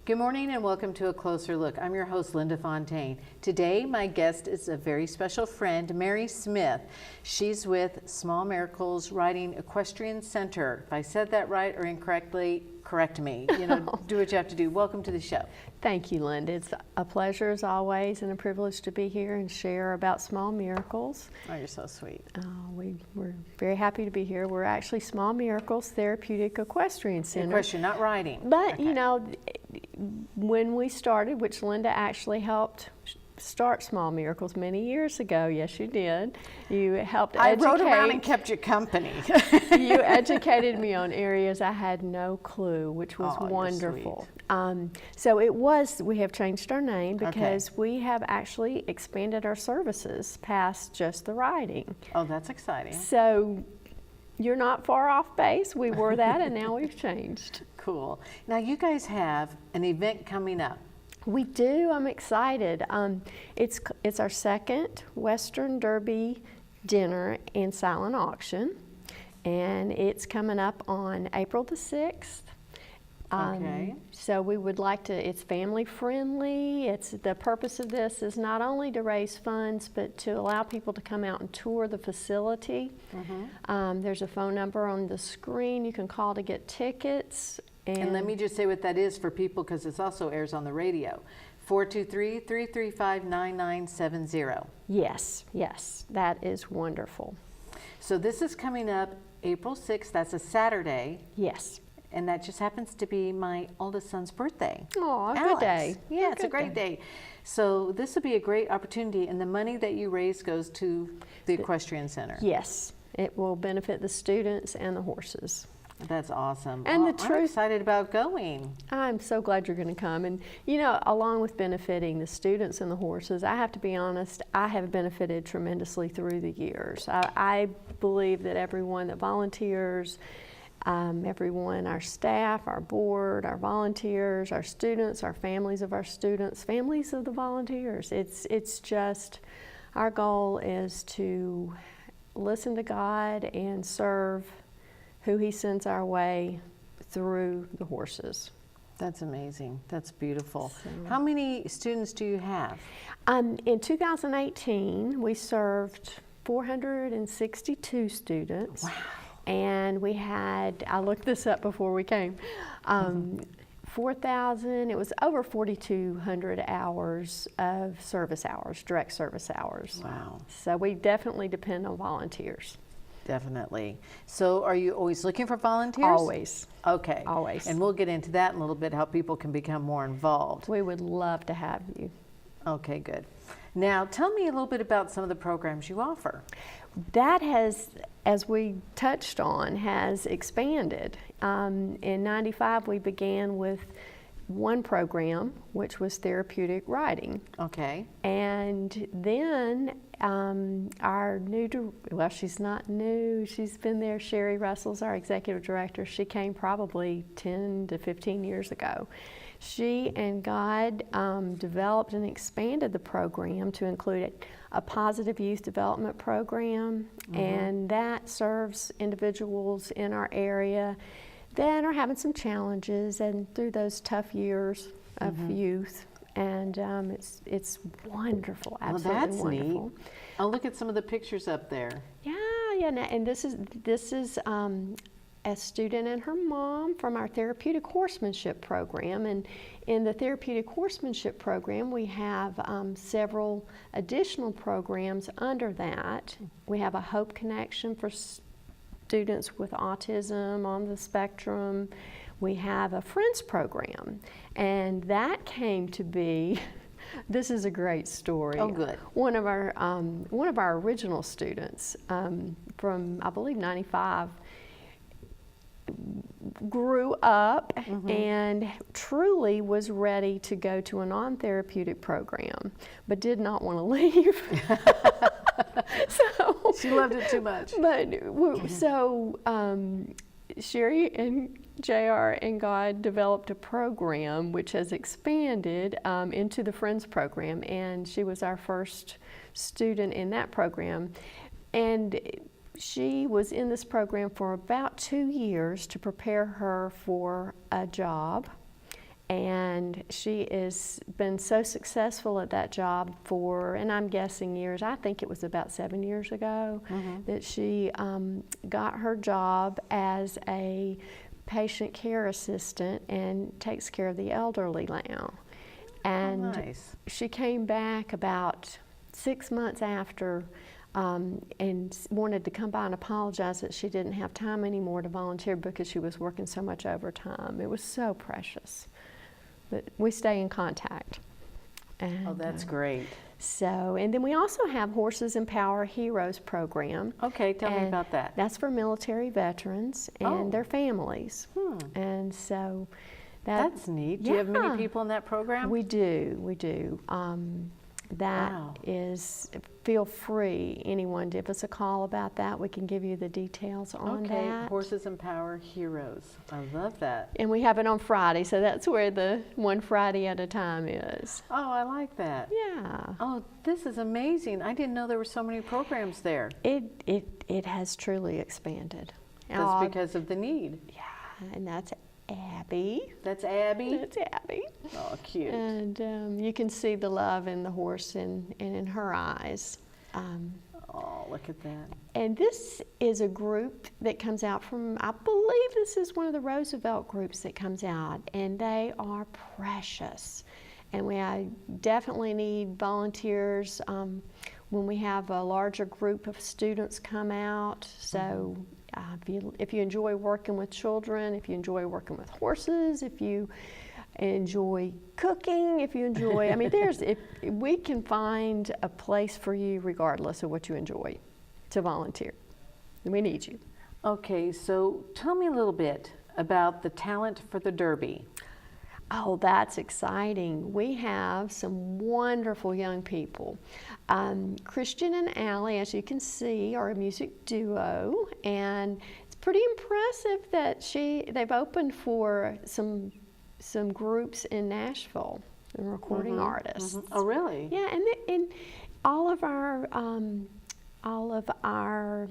Good morning and welcome to A Closer Look. I'm your host, Linda Fontaine. Today, my guest is a very special friend, Mary Smith. She's with Small Miracles Riding Equestrian Center. If I said that right or incorrectly, correct me. Do what you have to do. Welcome to the show. Thank you, Linda. It's a pleasure as always and a privilege to be here and share about Small Miracles. Oh, you're so sweet. We're very happy to be here. We're actually Small Miracles Therapeutic Equestrian Center. Equestrian, not riding. But, Okay. When we started, which Linda actually helped start Small Miracles many years ago. Yes, you did. You helped educate. I rode around and kept you company. You educated me on areas I had no clue, which was wonderful. We have changed our name because we have actually expanded our services past just the riding. Oh, that's exciting. So you're not far off base. We were that and now we've changed. Cool. Now you guys have an event coming up. We do. I'm excited. It's our second Western Derby dinner and silent auction, and it's coming up on April the 6th. Okay. So we would like to. It's family friendly. The purpose of this is not only to raise funds, but to allow people to come out and tour the facility. Mm-hmm. There's a phone number on the screen you can call to get tickets. And let me just say what that is for people, because it also airs on the radio. 423-335-9970. Yes, that is wonderful. So this is coming up April 6th. That's a Saturday. Yes. And that just happens to be my oldest son's birthday. Oh, good day. Yeah, it's a great day. So this would be a great opportunity, and the money that you raise goes to the Equestrian Center. Yes, it will benefit the students and the horses. That's awesome. And I'm excited about going. I'm so glad you're going to come. And along with benefiting the students and the horses, I have to be honest, I have benefited tremendously through the years. I believe that everyone that volunteers, everyone, our staff, our board, our volunteers, our students, our families of our students, families of the volunteers, it's just, our goal is to listen to God and serve who He sends our way through the horses. That's amazing. That's beautiful. How many students do you have? In 2018, we served 462 students. Wow. And we had, I looked this up before we came, 4,000, it was over 4,200 hours of service hours, direct service hours. Wow. So we definitely depend on volunteers. Definitely. So are you always looking for volunteers? Always. Okay. Always. And we'll get into that in a little bit, how people can become more involved. We would love to have you. Okay, good. Now, tell me a little bit about some of the programs you offer. That has, as we touched on, has expanded. In '95, we began with one program, which was therapeutic riding. Okay. And then our new, well, she's not new, she's been there, Sherry Russell's our executive director. She came probably 10 to 15 years ago. She and God developed and expanded the program to include a positive youth development program, and that serves individuals in our area that are having some challenges and through those tough years of youth. And it's wonderful, absolutely well, that's wonderful. Neat. I'll look at some of the pictures up there. Yeah, and this is a student and her mom from our therapeutic horsemanship program. And in the therapeutic horsemanship program, we have several additional programs under that. We have a Hope Connection for students with autism on the spectrum. We have a Friends program, and that came to be, this is a great story. Oh, good. One of our original students from, I believe, '95 grew up and truly was ready to go to a non-therapeutic program, but did not want to leave. So She loved it too much. But Sherry and JR and God developed a program which has expanded into the Friends program, and she was our first student in that program. And she was in this program for about 2 years to prepare her for a job. And she has been so successful at that job for, and I'm guessing years, I think it was about 7 years ago, that she got her job as a patient care assistant and takes care of the elderly now. And nice. she came back about 6 months after and wanted to come by and apologize that she didn't have time anymore to volunteer because she was working so much overtime. It was so precious. But we stay in contact. And, Oh, that's great. So, and then we also have Horses Empower Heroes program. Okay, tell me And about that. That's for military veterans and Oh. their families. And so That's neat. Do you have many Yeah. people in that program? We do. That Wow. is, feel free, anyone, give us a call about that. We can give you the details on Okay, that. Horses Empower Heroes. I love that. And we have it on Friday, so that's where the one Friday at a time is. Oh, I like that. Yeah. Oh, this is amazing. I didn't know there were so many programs there. It has truly expanded. That's because of the need. Yeah, and that's Abby. That's Abby. That's Abby. Oh, cute. And you can see the love in the horse and in her eyes. Oh, look at that. And this is a group that comes out from, I believe this is one of the Roosevelt groups that comes out, and they are precious. And I definitely need volunteers when we have a larger group of students come out. So if you enjoy working with children, if you enjoy working with horses, if you enjoy cooking, if you enjoy, I mean, if we can find a place for you regardless of what you enjoy to volunteer. We need you. Okay, so tell me a little bit about the talent for the Derby. Oh, that's exciting. We have some wonderful young people. Christian and Allie, as you can see, are a music duo, and it's pretty impressive that they've opened for some groups in Nashville, and recording artists. Oh, really? Yeah, and all of our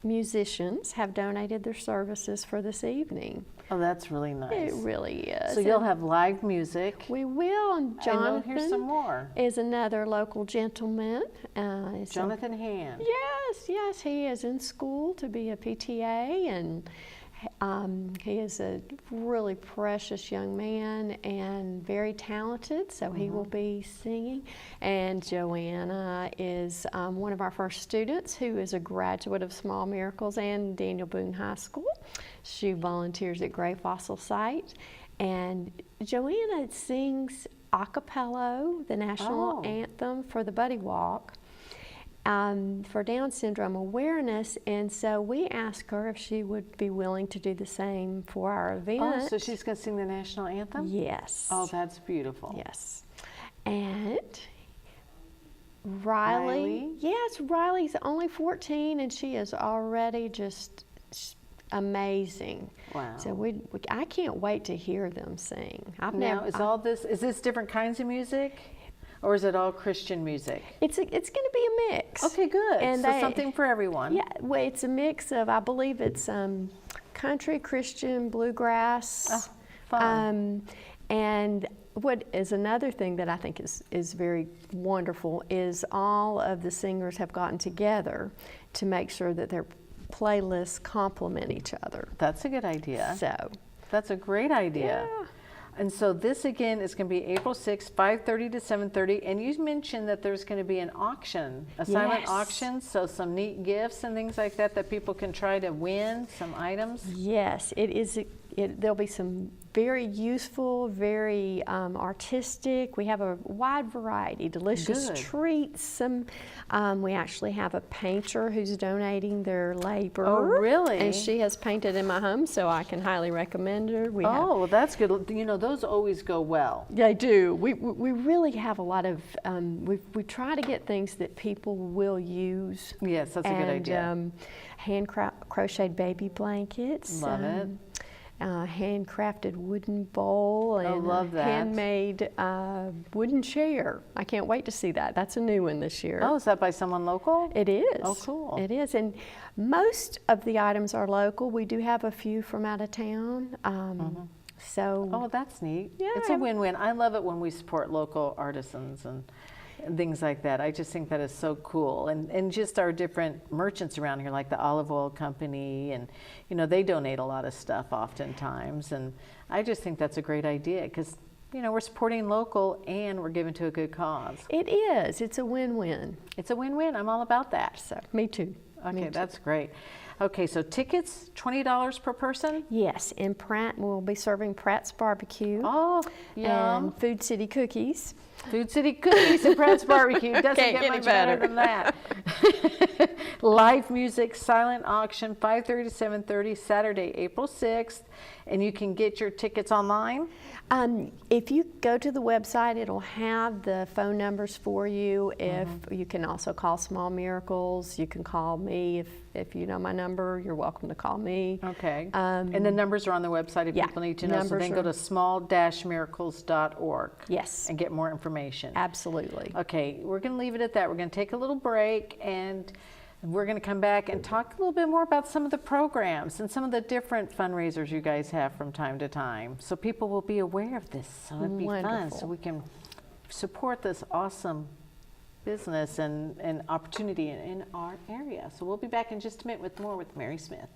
musicians have donated their services for this evening. Oh, that's really It nice. really is. So you'll And have live music. we will. And And we'll hear some Jonathan more. is another local gentleman. Jonathan Hand. Yes, he is in school to be a PTA, and he is a really precious young man and very talented, so he will be singing. And Joanna is one of our first students who is a graduate of Small Miracles and Daniel Boone High School. She volunteers at Gray Fossil Site, and Joanna sings a cappella, the national anthem for the Buddy Walk. For Down syndrome awareness, and so we asked her if she would be willing to do the same for our event. Oh, so she's going to sing the national anthem? Yes. Oh, that's beautiful. Yes. And Riley. Yes, Riley's only 14, and she is already just amazing. Wow. So I can't wait to hear them sing. Now, is this different kinds of music? Or is it all Christian music? It's going to be a mix. Okay, good. And so something for everyone. Yeah, well, it's a mix of, I believe it's country, Christian, bluegrass. Oh, fun. And what is another thing that I think is very wonderful is all of the singers have gotten together to make sure that their playlists complement each other. That's a good idea. So, That's a great idea. yeah. And so this again is going to be April 6th, 5:30 to 7:30. And you mentioned that there's going to be an auction, a silent Yes. auction, so some neat gifts and things like that people can try to win, some items. Yes, it is. There'll be some very useful, very artistic. We have a wide variety, delicious Good. treats. We actually have a painter who's donating their labor. Oh, really? And she has painted in my home, so I can highly recommend her. Oh, well, that's good. You know, those always go well. They do. We really have a lot of. We try to get things that people will use. Yes, that's a good idea. Hand crocheted baby blankets. Love it. Handcrafted wooden bowl and love that. handmade wooden chair. I can't wait to see that. That's a new one this year. Oh, is that by someone local? It is. Oh, cool. It is, and most of the items are local. We do have a few from out of town. So Oh, that's neat. Yeah, It's a I'm- win-win. I love it when we support local artisans and things like that. I just think that is so cool. And just our different merchants around here, like the Olive Oil Company, and they donate a lot of stuff oftentimes. And I just think that's a great idea because we're supporting local and we're giving to a good cause. it is. It's a win-win. It's a win-win. I'm all about that. So me too. Me Okay, too. that's great. Okay, so tickets, $20 per person? Yes, and Pratt will be serving Pratt's Barbecue Oh, yum. and Food City cookies. Food City Cookies and Pratt's Barbecue. Doesn't Can't get get any much better better. than that. Live music, silent auction, 5:30 to 7:30, Saturday, April 6th. And you can get your tickets online? If you go to the website, it'll have the phone numbers for you. If you can also call Small Miracles, you can call me if you know my number. You're welcome to call me. Okay. And the numbers are on the website if yeah, people need to know. So numbers then go are- to small-miracles.org. Yes, And get more information. absolutely. Okay, we're going to leave it at that. We're going to take a little break and we're going to come back and talk a little bit more about some of the programs and some of the different fundraisers you guys have from time to time. So people will be aware of this. So it'd be fun. Wonderful. So we can support this awesome business and opportunity in our area. So we'll be back in just a minute with more with Mary Smith.